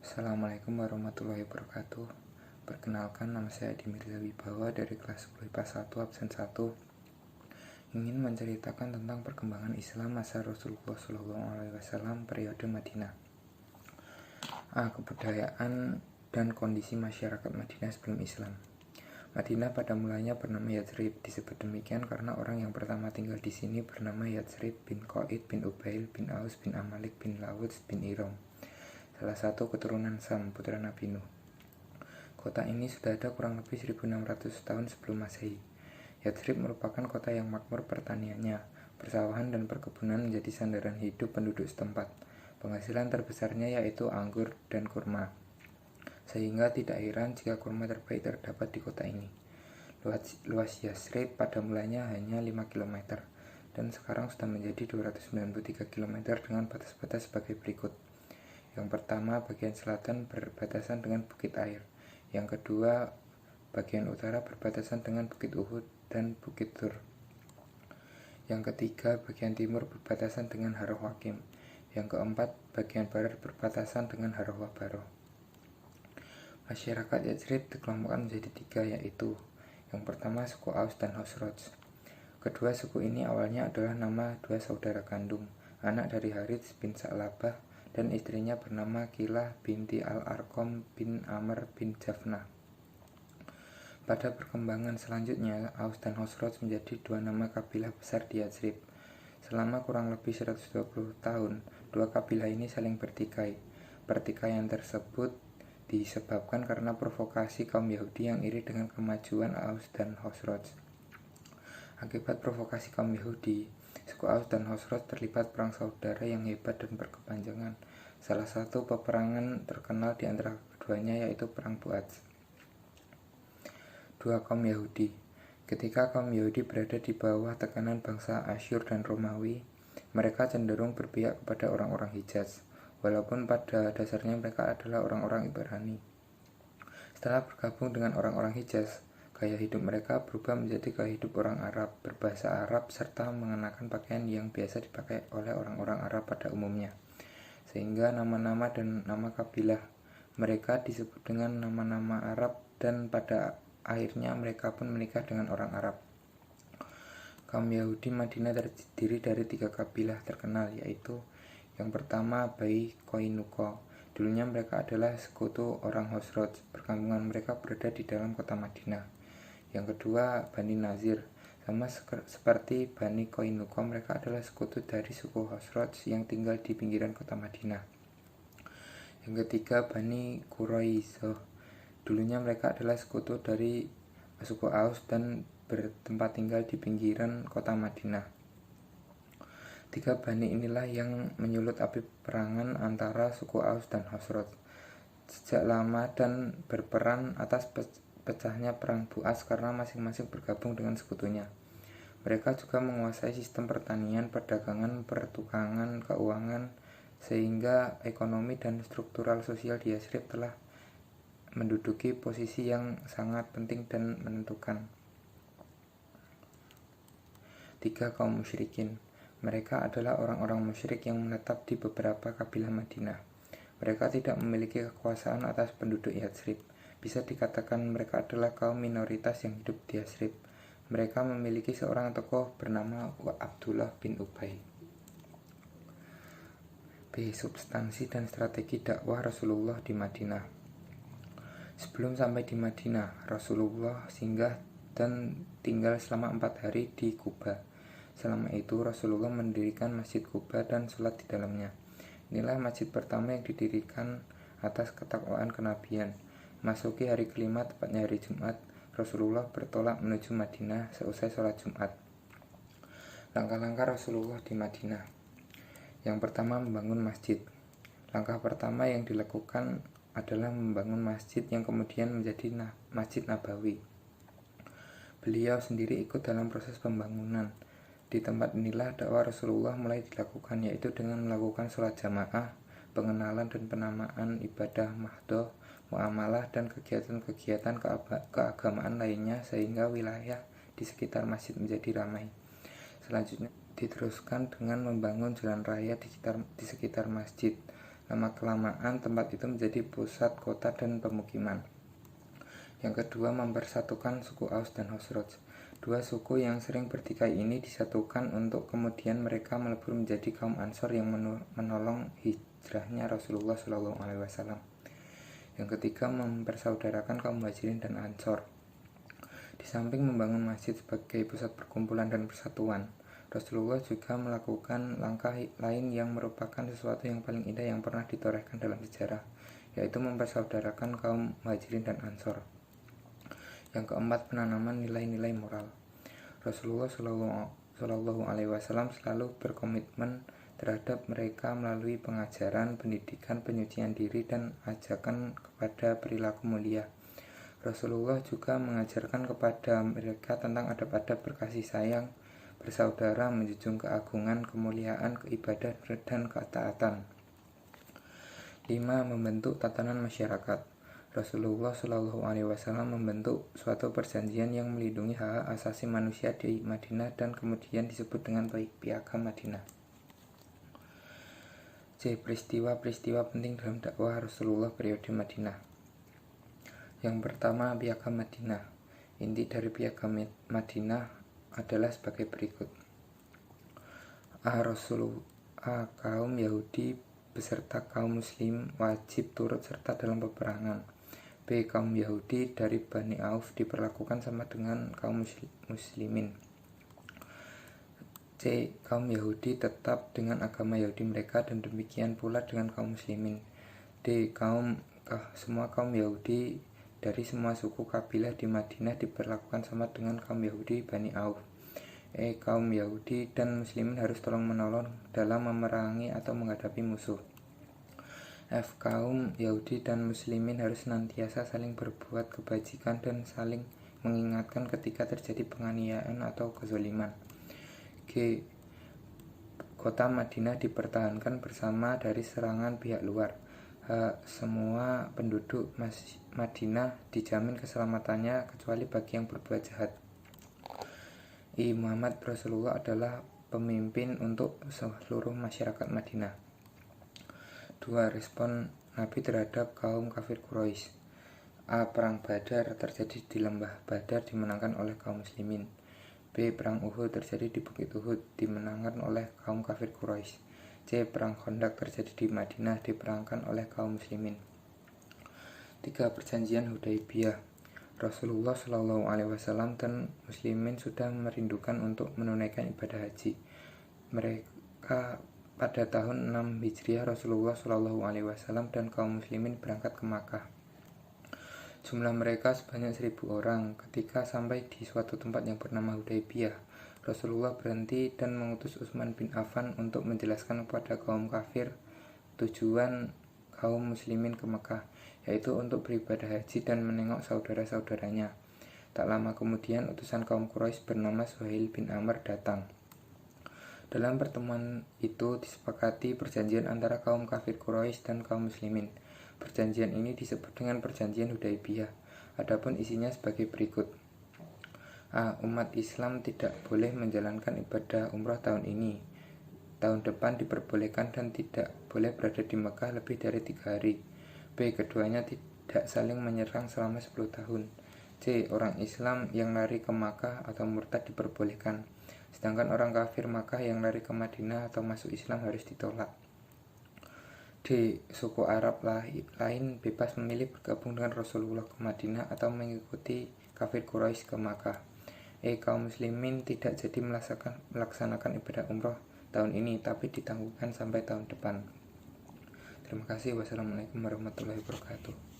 Assalamualaikum warahmatullahi wabarakatuh. Perkenalkan, nama saya Adi Mirza Wibawa dari kelas 10 IPA 1 absen 1. Ingin menceritakan tentang perkembangan Islam masa Rasulullah SAW periode Madinah. Kebudayaan dan kondisi masyarakat Madinah sebelum Islam. Madinah pada mulanya bernama Yatsrib. Disebut demikian karena orang yang pertama tinggal di sini bernama Yatsrib bin Qaid bin Ubail bin Aus bin Amalik bin Lawuz bin Iram, salah satu keturunan Sam, putra Nabi Nuh. Kota ini sudah ada kurang lebih 1600 tahun sebelum Masehi. Yatsrib merupakan kota yang makmur pertaniannya. Persawahan dan perkebunan menjadi sandaran hidup penduduk setempat. Penghasilan terbesarnya yaitu anggur dan kurma, sehingga tidak heran jika kurma terbaik terdapat di kota ini. Luas Yatsrib pada mulanya hanya 5 km, dan sekarang sudah menjadi 293 km dengan batas-batas sebagai berikut. Yang pertama, bagian selatan berbatasan dengan Bukit Air. Yang kedua, bagian utara berbatasan dengan Bukit Uhud dan Bukit Tur. Yang ketiga, bagian timur berbatasan dengan Harah Wakim. Yang keempat, bagian barat berbatasan dengan Harah Wabaroh. Masyarakat Yatsrib dikelompokkan menjadi tiga, yaitu yang pertama suku Aus dan Khosroj. Kedua suku ini awalnya adalah nama dua saudara kandung, anak dari Harits bin Sa'labah dan istrinya bernama Kilah binti Al-Arqam bin Amr bin Jafnah. Pada perkembangan selanjutnya, Aus dan Khosroj menjadi dua nama kabilah besar di Yatsrib. Selama kurang lebih 120 tahun, dua kabilah ini saling bertikai. Pertikaian tersebut disebabkan karena provokasi kaum Yahudi yang iri dengan kemajuan Aus dan Khosroj. Akibat provokasi kaum Yahudi, suku Aus dan Khosroj terlibat perang saudara yang hebat dan berkepanjangan. Salah satu peperangan terkenal di antara keduanya yaitu Perang Bu'ats. Dua kaum Yahudi. Ketika kaum Yahudi berada di bawah tekanan bangsa Asyur dan Romawi, mereka cenderung berpihak kepada orang-orang Hijaz, walaupun pada dasarnya mereka adalah orang-orang Ibrani. Setelah bergabung dengan orang-orang Hijaz, gaya hidup mereka berubah menjadi gaya hidup orang Arab, berbahasa Arab, serta mengenakan pakaian yang biasa dipakai oleh orang-orang Arab pada umumnya. Sehingga nama-nama dan nama kabilah mereka disebut dengan nama-nama Arab, dan pada akhirnya mereka pun menikah dengan orang Arab. Kaum Yahudi Madinah terdiri dari tiga kabilah terkenal, yaitu yang pertama Bani Qainuqa. Dulunya mereka adalah sekutu orang Khosroj. Perkampungan mereka berada di dalam kota Madinah. Yang kedua Bani Nazir. Sama seperti Bani Qainuqa, mereka adalah sekutu dari suku Khosroj yang tinggal di pinggiran kota Madinah. Yang ketiga Bani Quraisyah. Dulunya mereka adalah sekutu dari suku Aus dan bertempat tinggal di pinggiran kota Madinah. Tiga bani inilah yang menyulut api perangan antara suku Aus dan Khosroj sejak lama dan berperan atas pecahnya perang Bu'ats karena masing-masing bergabung dengan sekutunya. Mereka juga menguasai sistem pertanian, perdagangan, pertukangan, keuangan, sehingga ekonomi dan struktural sosial di Yatsrib telah menduduki posisi yang sangat penting dan menentukan. Tiga kaum musyrikin. Mereka adalah orang-orang musyrik yang menetap di beberapa kabilah Madinah. Mereka tidak memiliki kekuasaan atas penduduk Yatsrib. Bisa dikatakan mereka adalah kaum minoritas yang hidup di Yatsrib. Mereka memiliki seorang tokoh bernama Abdullah bin Ubay. B. Substansi dan strategi dakwah Rasulullah di Madinah. Sebelum sampai di Madinah, Rasulullah singgah dan tinggal selama 4 hari di Quba. Selama itu Rasulullah mendirikan Masjid Quba dan sholat di dalamnya. Inilah masjid pertama yang didirikan atas ketakwaan kenabian. Masuki hari kelima, tepatnya hari Jumat, Rasulullah bertolak menuju Madinah seusai sholat Jumat. Langkah-langkah Rasulullah di Madinah. Yang pertama, membangun masjid. Langkah pertama yang dilakukan adalah membangun masjid yang kemudian menjadi Masjid Nabawi. Beliau sendiri ikut dalam proses pembangunan. Di tempat inilah dakwah Rasulullah mulai dilakukan, yaitu dengan melakukan sholat jamaah, pengenalan dan penamaan ibadah mahdoh, muamalah, dan kegiatan-kegiatan keagamaan lainnya, sehingga wilayah di sekitar masjid menjadi ramai. Selanjutnya diteruskan dengan membangun jalan raya di sekitar masjid. Lama-kelamaan tempat itu menjadi pusat kota dan pemukiman. Yang kedua, mempersatukan suku Aus dan Khazraj. Dua suku yang sering bertikai ini disatukan untuk kemudian mereka melebur menjadi kaum Ansor yang menolong hijrahnya Rasulullah SAW. Yang ketiga, mempersaudarakan kaum Muhajirin dan Ansor. Di samping membangun masjid sebagai pusat perkumpulan dan persatuan, Rasulullah juga melakukan langkah lain yang merupakan sesuatu yang paling indah yang pernah ditorehkan dalam sejarah, yaitu mempersaudarakan kaum Muhajirin dan Ansor. Yang keempat, penanaman nilai-nilai moral. Rasulullah SAW selalu berkomitmen terhadap mereka melalui pengajaran, pendidikan, penyucian diri, dan ajakan kepada perilaku mulia. Rasulullah juga mengajarkan kepada mereka tentang adab-adab berkasih sayang, bersaudara, menjunjung keagungan, kemuliaan, keibadah, dan ketaatan. 5. Membentuk tatanan masyarakat. Rasulullah SAW membentuk suatu perjanjian yang melindungi hak asasi manusia di Madinah dan kemudian disebut dengan Piagam Madinah. C. Peristiwa-peristiwa penting dalam dakwah Rasulullah periode Madinah. Yang pertama, Piagam Madinah. Inti dari Piagam Madinah adalah sebagai berikut. Rasulullah, kaum Yahudi beserta kaum Muslim wajib turut serta dalam peperangan. B. Kaum Yahudi dari Bani Auf diperlakukan sama dengan kaum muslimin. C. Kaum Yahudi tetap dengan agama Yahudi mereka dan demikian pula dengan kaum muslimin. D. Semua kaum Yahudi dari semua suku kabilah di Madinah diperlakukan sama dengan kaum Yahudi Bani Auf. E. Kaum Yahudi dan muslimin harus tolong-menolong dalam memerangi atau menghadapi musuh. F. Kaum Yahudi dan muslimin harus senantiasa saling berbuat kebajikan dan saling mengingatkan ketika terjadi penganiayaan atau kezaliman. G. Kota Madinah dipertahankan bersama dari serangan pihak luar. H. Semua penduduk Madinah dijamin keselamatannya kecuali bagi yang berbuat jahat. I. Muhammad Rasulullah adalah pemimpin untuk seluruh masyarakat Madinah. 2. Respon Nabi terhadap kaum kafir Quraisy. A. Perang Badar terjadi di lembah Badar dimenangkan oleh kaum muslimin. B. Perang Uhud terjadi di Bukit Uhud dimenangkan oleh kaum kafir Quraisy. C. Perang Khandaq terjadi di Madinah diperangkan oleh kaum muslimin. 3. Perjanjian Hudaybiyah. Rasulullah SAW dan muslimin sudah merindukan untuk menunaikan ibadah haji. Mereka pada tahun 6 Hijriah Rasulullah SAW dan kaum muslimin berangkat ke Makkah. Jumlah mereka sebanyak 1.000 orang. Ketika sampai di suatu tempat yang bernama Hudaybiyah, Rasulullah berhenti dan mengutus Utsman bin Affan untuk menjelaskan kepada kaum kafir tujuan kaum muslimin ke Makkah, yaitu untuk beribadah haji dan menengok saudara-saudaranya. Tak lama kemudian utusan kaum Quraisy bernama Suhail bin Amr datang. Dalam pertemuan itu disepakati perjanjian antara kaum kafir Quraisy dan kaum muslimin. Perjanjian ini disebut dengan Perjanjian Hudaybiyah. Adapun isinya sebagai berikut. A. Umat Islam tidak boleh menjalankan ibadah umrah tahun ini. Tahun depan diperbolehkan dan tidak boleh berada di Mekah lebih dari 3 hari. B. Keduanya tidak saling menyerang selama 10 tahun. C. Orang Islam yang lari ke Makkah atau murtad diperbolehkan, sedangkan orang kafir Makkah yang lari ke Madinah atau masuk Islam harus ditolak. D. Suku Arab lain bebas memilih bergabung dengan Rasulullah ke Madinah atau mengikuti kafir Quraisy ke Makkah. E. Kaum muslimin tidak jadi melaksanakan ibadah umroh tahun ini, tapi ditangguhkan sampai tahun depan. Terima kasih. Wassalamualaikum warahmatullahi wabarakatuh.